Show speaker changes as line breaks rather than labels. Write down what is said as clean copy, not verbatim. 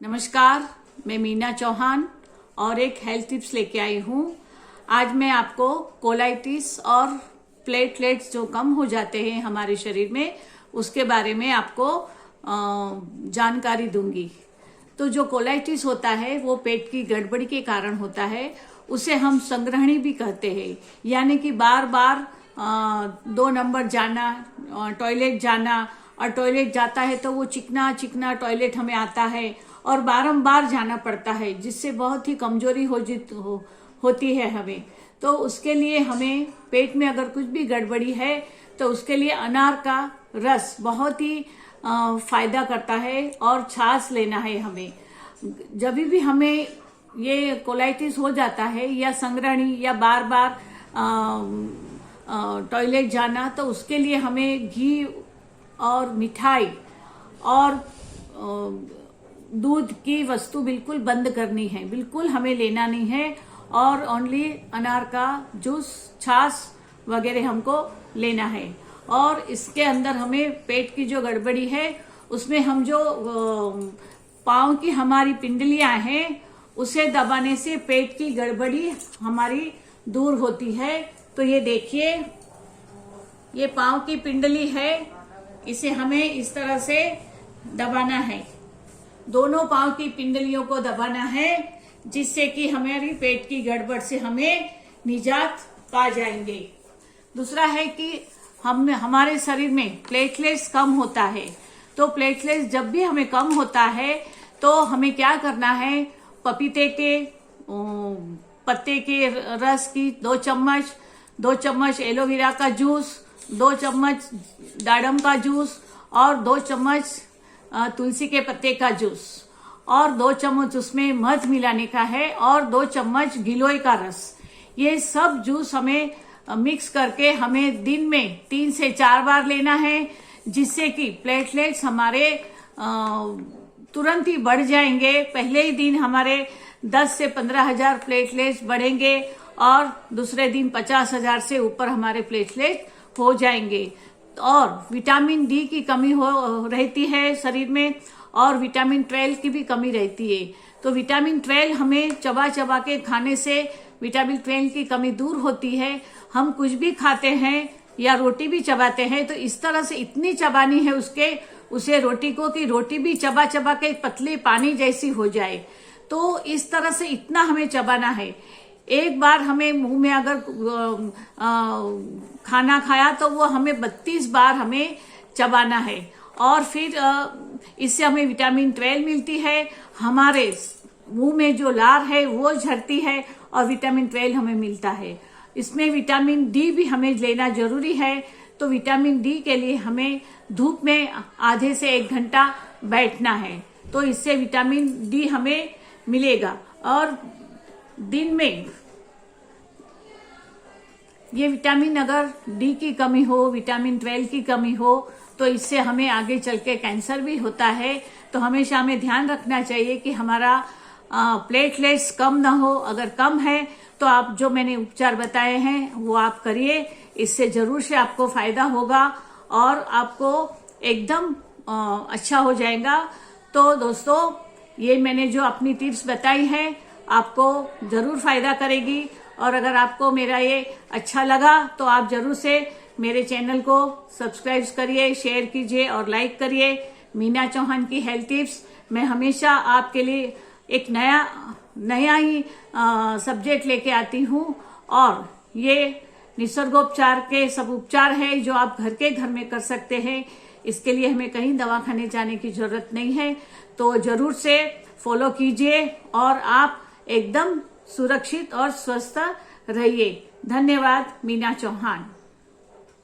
नमस्कार, मैं मीना चौहान और एक हेल्थ टिप्स लेके आई हूँ। आज मैं आपको कोलाइटिस और प्लेटलेट्स जो कम हो जाते हैं हमारे शरीर में, उसके बारे में आपको जानकारी दूंगी। तो जो कोलाइटिस होता है वो पेट की गड़बड़ी के कारण होता है। उसे हम संग्रहणी भी कहते हैं, यानी कि बार बार 2 नंबर जाना, टॉयलेट जाना, और टॉयलेट जाता है तो वो चिकना चिकना टॉयलेट हमें आता है और बारंबार जाना पड़ता है, जिससे बहुत ही कमजोरी होती है हमें। तो उसके लिए हमें पेट में अगर कुछ भी गड़बड़ी है तो उसके लिए अनार का रस बहुत ही फायदा करता है और छाछ लेना है हमें। जब भी हमें ये कोलाइटिस हो जाता है या संग्रहणी या बार बार टॉयलेट जाना, तो उसके लिए हमें घी और मिठाई और दूध की वस्तु बिल्कुल बंद करनी है, बिल्कुल हमें लेना नहीं है। और ओनली अनार का जूस, छाछ वगैरह हमको लेना है। और इसके अंदर हमें पेट की जो गड़बड़ी है उसमें हम जो पाँव की हमारी पिंडलियां हैं उसे दबाने से पेट की गड़बड़ी हमारी दूर होती है। तो ये देखिए, ये पाँव की पिंडली है, इसे हमें इस तरह से दबाना है। दोनों पांव की पिंडलियों को दबाना है, जिससे कि हमारी पेट की गड़बड़ से हमें निजात पा जाएंगे। दूसरा है कि हमारे शरीर में प्लेटलेट्स कम होता है। तो प्लेटलेट्स जब भी हमें कम होता है तो हमें क्या करना है, पपीते के पत्ते के रस की 2 चम्मच, 2 चम्मच एलोवेरा का जूस, 2 चम्मच दाडम का जूस और 2 चम्मच तुलसी के पत्ते का जूस और 2 चम्मच उसमें मध मिलाने का है और 2 चम्मच गिलोय का रस। ये सब जूस हमें मिक्स करके हमें दिन में 3 से 4 बार लेना है, जिससे कि प्लेटलेट्स हमारे तुरंत ही बढ़ जाएंगे। पहले ही दिन हमारे 10 से 15,000 प्लेटलेट्स बढ़ेंगे और दूसरे दिन 50,000 से ऊपर हमारे प्लेटलेट हो जाएंगे। और विटामिन डी की कमी रहती है शरीर में और विटामिन 12 की भी कमी रहती है। तो विटामिन 12 हमें चबा चबा के खाने से विटामिन 12 की कमी दूर होती है। हम कुछ भी खाते हैं या रोटी भी चबाते हैं तो इस तरह से इतनी चबानी है उसे रोटी को कि रोटी भी चबा चबा के पतले पानी जैसी हो जाए। तो इस तरह से इतना हमें चबाना है। एक बार हमें मुंह में अगर खाना खाया तो वो हमें 32 बार हमें चबाना है। और फिर इससे हमें विटामिन 12 मिलती है, हमारे मुंह में जो लार है वो झड़ती है और विटामिन 12 हमें मिलता है। इसमें विटामिन डी भी हमें लेना जरूरी है। तो विटामिन डी के लिए हमें धूप में आधे से 1 घंटा बैठना है, तो इससे विटामिन डी हमें मिलेगा। और दिन में ये विटामिन अगर डी की कमी हो, विटामिन 12 की कमी हो, तो इससे हमें आगे चल के कैंसर भी होता है। तो हमेशा हमें ध्यान रखना चाहिए कि हमारा प्लेटलेट्स कम ना हो। अगर कम है तो आप जो मैंने उपचार बताए हैं वो आप करिए, इससे जरूर से आपको फायदा होगा और आपको एकदम अच्छा हो जाएगा। तो दोस्तों, ये मैंने जो अपनी टिप्स बताई है आपको जरूर फायदा करेगी। और अगर आपको मेरा ये अच्छा लगा तो आप जरूर से मेरे चैनल को सब्सक्राइब करिए, शेयर कीजिए और लाइक करिए। मीना चौहान की हेल्थ टिप्स मैं हमेशा आपके लिए एक नया ही सब्जेक्ट लेके आती हूँ। और ये निसर्गोपचार के सब उपचार है जो आप घर में कर सकते हैं। इसके लिए हमें कहीं दवाखाने जाने की जरूरत नहीं है। तो जरूर से फॉलो कीजिए और आप एकदम सुरक्षित और स्वस्थ रहिए। धन्यवाद। मीना चौहान।